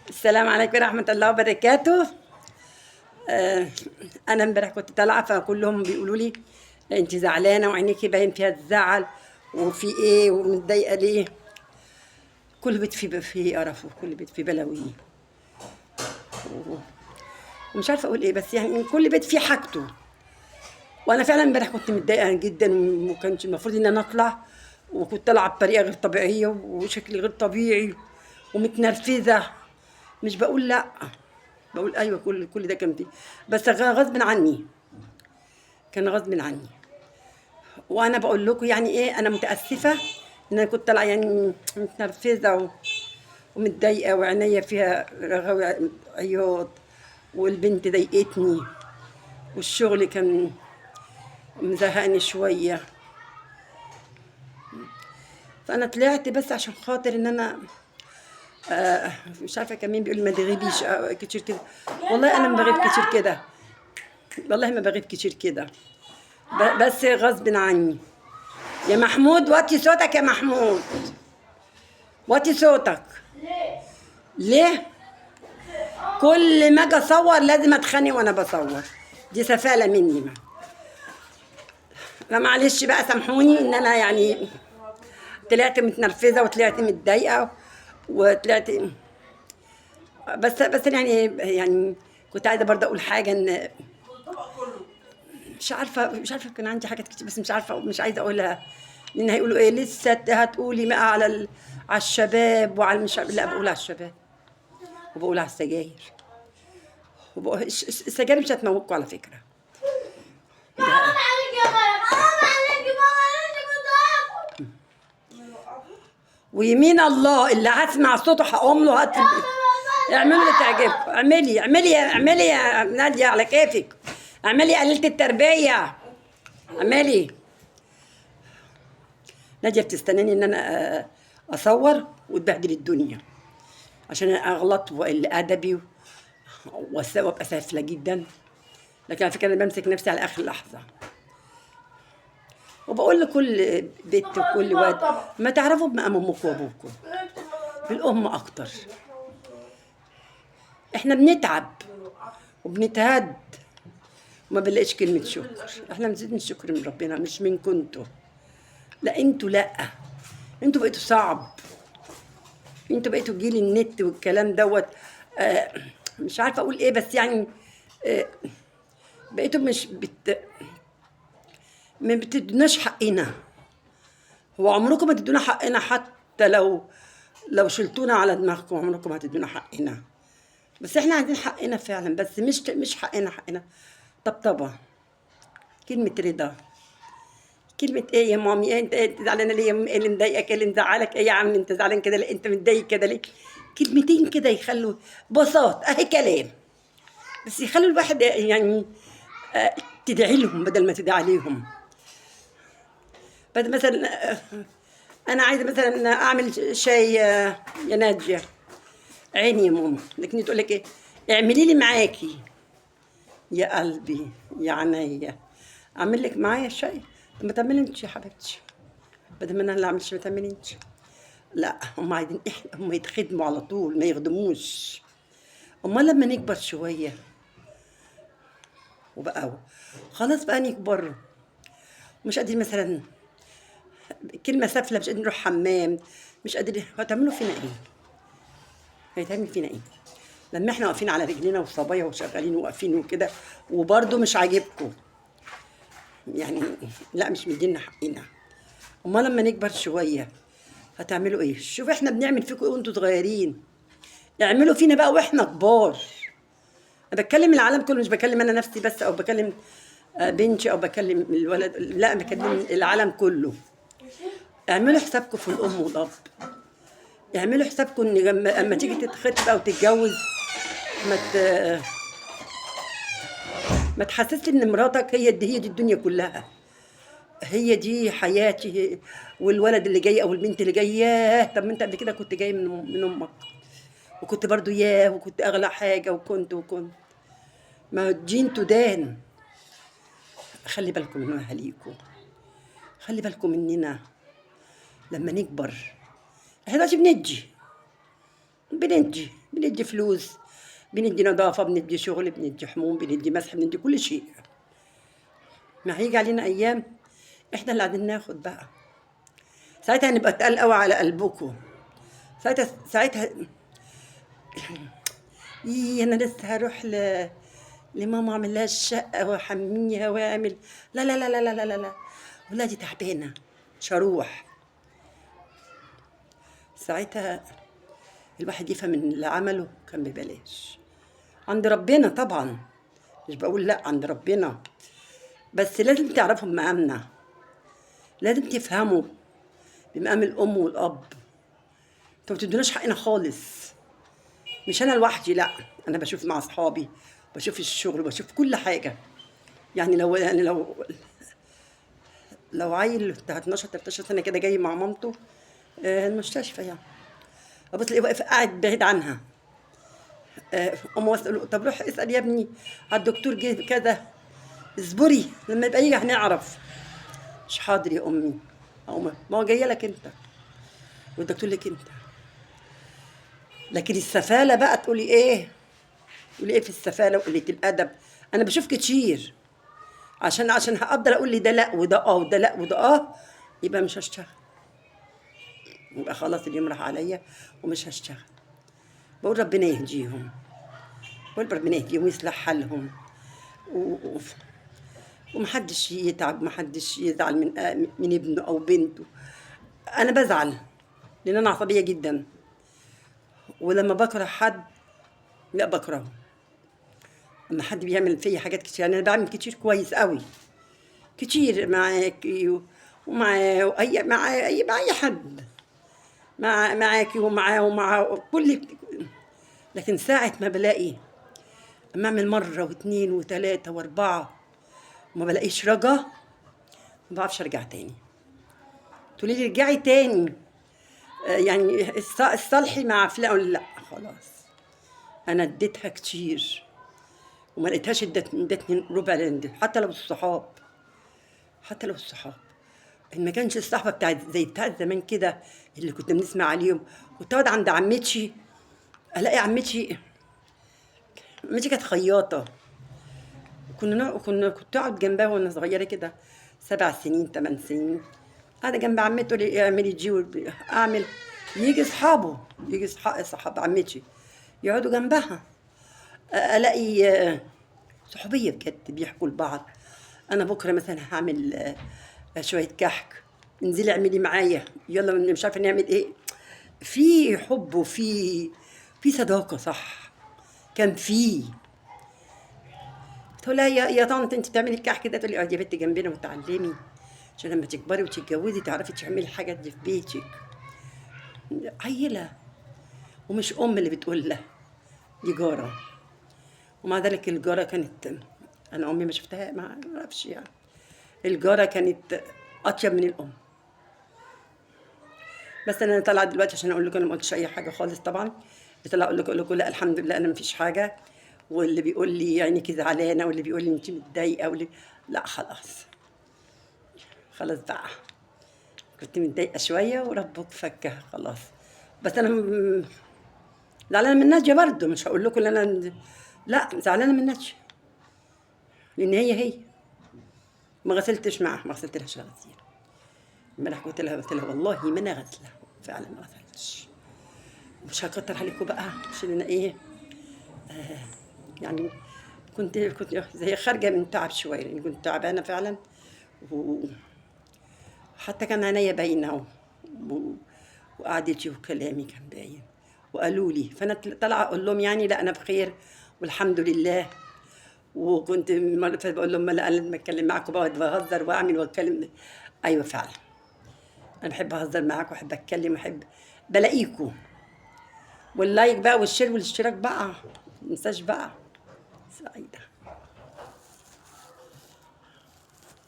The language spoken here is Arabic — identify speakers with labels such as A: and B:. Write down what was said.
A: السلام عليكم ورحمة الله وبركاته. أنا امبارح كنت طالعة فكلهم بيقولوا لي أنت زعلانة وعينيكي باين فيها الزعل، وفي إيه ومتضايقة ليه؟ كل بيت فيه قرف، وكل بيت فيه بلاوي، ومش عارفة أقول إيه، بس يعني كل بيت فيه حاجته. وأنا فعلا امبارح كنت متضايقة جدا، وما كانش المفروض إن أنا أطلع، وكنت طالعة بطريقة غير طبيعية وشكلي غير طبيعي ومتنرفزة. مش بقول لأ، بقول أيوة، كل ده كان فيه، بس غصب عني، كان غصب عني. وانا بقول لكم يعني ايه، انا متاسفه ان انا كنت طالعه يعني متنرفزه ومتضايقه وعينيا فيها رغوي عياط، والبنت ضايقتني، والشغل كان مزهقني شويه. فانا طلعت بس عشان خاطر ان انا مش عارفه، كان مين بيقول ما تغيبيش كتير كده. والله انا ما بغيب كتير كده، والله ما بغيب كتير كده، بس غصب عني. يا محمود وطي صوتك، يا محمود وطي صوتك. ليه؟ كل ما اجي اصور لازم اتخانق وانا بصور، دي سفالة مني ما. فمعلش بقى سامحوني ان انا يعني طلعت متنرفزة وطلعت متضايقة وطلعت، بس يعني كنت عايزة برضه اقول حاجة، ان مش عارفة كان عندي حاجات كتير، بس مش عايزة اقولها، لان هيقولوا ايه لسه هتقولي بقى على الشباب وعلى مش عارف. لا، بقول على الشباب وبقول على السجاير، السجاير مش هتموتكم على فكرة.
B: حرام عليك يا مريم، حرام عليك يا ماما، انت بتضحكوا.
A: ويمين الله اللي هسمع صوته هقوم له اعملوا اللي تعجبكم، اعملي يا نادية على كيفك، اعملي قليلة التربية، اعملي. نادية بتستناني ان انا اصور وتبهدل الدنيا عشان أنا اغلط واقل ادبي وابقى سافلة جدا، لكن على فكرة انا بمسك نفسي على اخر لحظة، وبقول لكل بنت وكل واد ما تعرفوا بمقام امكم وابوكم، بالام اكتر. احنا بنتعب وبنتهد وما بنلاقيش كلمة شكر. احنا بنزيد من شكر من ربنا، مش منكم انتوا. لا انتوا، لا انتوا بقيتوا صعب، انتوا بقيتوا جيل النت والكلام دوت. آه مش عارفة اقول ايه، بس يعني آه بقيتوا مش ما بتدوناش حقنا. هو عمركم ما تدونا حقنا، حتى لو شلتونا على دماغكم عمركم ما هتدونا حقنا. بس احنا عايزين حقنا فعلا، بس مش حقنا طبطبة، كلمة رضا، كلمة ايه يا مامي، إيه انت زعلانة ليه يا مامي؟ ايه اللي مضايقك؟ ايه اللي مزعلك؟ ايه يا عم انت زعلان كده ليه؟ انت متضايق كده ليه؟ كلمتين كده يخلوا بساط اهي كلام، بس يخلوا الواحد يعني تدعي لهم بدل ما تدعي عليهم. بدل مثلا انا عايزه مثلا اعمل شاي يا ناجيه، عيني يا ماما، لكن تقول لك ايه؟ اعملي لي معاكي يا قلبي يا عينيا، اعمل لك معايا الشاي. طب ما تعملي انت يا حبيبتي، بدل ما انا اللي اعمل شاي ما تعملي انت. لا، هم عايزين هم يتخدموا على طول، ما يخدموش. امال لما نكبر شويه وبقى خلاص بقى نكبر، مش قادرين مثلا كلمه سافله، مش قادرين نروح حمام، مش قادرين، هتعملوا فينا ايه؟ هيتعمل فينا ايه لما احنا واقفين على رجلينا وصبايا وشغالين واقفين وكده، وبرضه مش عاجبكم يعني؟ لا، مش مدينا حقنا. امال لما نكبر شويه هتعملوا ايه؟ شوف احنا بنعمل فيكم ايه وانتوا صغيرين، اعملوا فينا بقى واحنا كبار. انا بتكلم العالم كله، مش بكلم انا نفسي بس، او بكلم بنتي، او بكلم الولد، لا بكلم العالم كله. اعملوا حسابكم في الام والاب، اعملوا حسابكم ان لما تيجي تتخطب او تتجوز ما ما تحسسش ان مراتك هي دي الدنيا كلها، هي دي حياتي. والولد اللي جاي او البنت اللي جايه، ياه طب ما انت قبل كده كنت جاي من امك، وكنت برضو ياه، وكنت اغلى حاجه، وكنت ما الدين تدان. خلي بالكم من اهاليكم، خلي بالكم مننا لما نكبر. احنا دلوقتي بندي فلوس، بندي نظافة، بندي شغل، بندي حموم، بندي مسح، بندي كل شيء. ما هيجي علينا أيام إحنا اللي قاعدين ناخد بقى، ساعتها هنبقى تقال قوي على قلبكم. ساعتها أنا لسه هروح لماما أعمل لها الشقة وأحميها وأعمل. لا لا لا لا لا لا لا، ولادي تعبانة مش هروح. ساعتها الواحد يفهم إن اللي عمله كان ببلاش عند ربنا طبعا، مش بقول لأ، عند ربنا، بس لازم تعرفوا بمقامنا، لازم تفهموا بمقام الأم والأب. انتوا متدوناش حقنا خالص، مش أنا لوحدي، لأ، أنا بشوف مع أصحابي، بشوف الشغل، بشوف كل حاجة. يعني لو عيل بتاع 12 13 سنة كده جاي مع مامته المستشفى، يعني ابص تلاقيه واقف قاعد بعيد عنها. امه تقول له طب روح اسال يا ابني على الدكتور جه كذا، اصبري لما يبقى يجي هنعرف. مش حاضر يا امي، ما هو جايه لك انت والدكتور لك انت. لكن السفاله بقى تقولي ايه؟ تقولي ايه في السفاله وقله الادب؟ انا بشوف كتير، عشان هقدر اقول لي ده لا وده اه وده لا وده اه، يبقى مش هشتغل، يبقى خلاص اليوم راح عليا ومش هشتغل. بقول ربنا يهديهم، بقول ربنا يهديهم ويصلح حالهم، ومحدش يتعب، محدش يزعل من ابنه او بنته. انا بزعل لان انا عصبيه جدا، ولما بكره حد لا بكرهه. لما حد بيعمل فيا حاجات كتير، يعني انا بعمل كتير كويس قوي، كتير معاكي ومعاه مع اي حد، معاكي ومع كل. لكن ساعة ما بلاقي اما اعمل مرة واثنين وثلاثة واربعة وما بلاقيش رجا، ما بعرفش ارجع تاني. تقولي لي ارجعي تاني يعني الصالحي مع فلان، اقول لا خلاص، انا اديتها كتير وما لقيتهاش ادتني ربع اللي حتى لو الصحاب، حتى لو الصحاب ان ما كانش الصحبه بتاعت زمان كده اللي كنا بنسمع عليهم. كنت اقعد عند عمتي الاقي عمتي كانت خياطه، كنت اقعد جنبها وانا صغيره كده 7 سنين 8 سنين، قاعده جنب عمتي تقول لي اعملي دي اعمل. يجي اصحابه، يجي صحاب عمتي يقعدوا جنبها، الاقي صحوبيه بجد بيحكوا لبعض. انا بكره مثلا هعمل شويه كحك، انزلي اعملي معايا، يلا مش عارفه نعمل ايه. في حب في صداقه، صح، كان في. تقول لها يا طنط انت بتعملي الكحك ده، تقول لي اه يا بنتي جنبنا وتعلمي عشان لما تكبري وتتجوزي تعرفي تعملي الحاجات دي في بيتك. عيله، ومش ام اللي بتقول لها، دي جاره. ومع ذلك الجاره كانت، انا امي ما شفتها ما اعرفش يعني، الجاره كانت اطيب من الام. بس انا طالعه دلوقتي عشان اقول لكم انا ما قلتش اي حاجه خالص طبعا، طالعه اقول لكم لا الحمد لله انا ما فيش حاجه. واللي بيقول لي عينيك زعلانه واللي بيقول لي انت متضايقه لا خلاص، خلاص بقى، كنت متضايقه شويه وربك فكها خلاص. بس انا زعلانه من ناديه برضه، مش هقول لكم ان انا لا زعلانه من ناديه، لان هي ما غسلتش معاها، ما غسلتلهاش غسيل. امبارح قلت لها والله ما انا غسله، فعلا ما غسلتش. مش هكتر عليكم بقى عشان انا ايه يعني كنت زي خارجه من تعب شويه، لان كنت تعبانه فعلا، وحتى كان عينيا باينه وقعدتي وكلامي كان باين، وقالوا لي، فانا طالعه اقول لهم يعني لا انا بخير والحمد لله. وكنت مرة بقول لهم لا انا لما اتكلم معاكم بقعد بهزر واعمل واتكلم. ايوه فعلا انا بحب اهزر معاكم واحب اتكلم واحب بلاقيكم. واللايك بقى والشير والاشتراك بقى، متنساش بقى. سعيدة.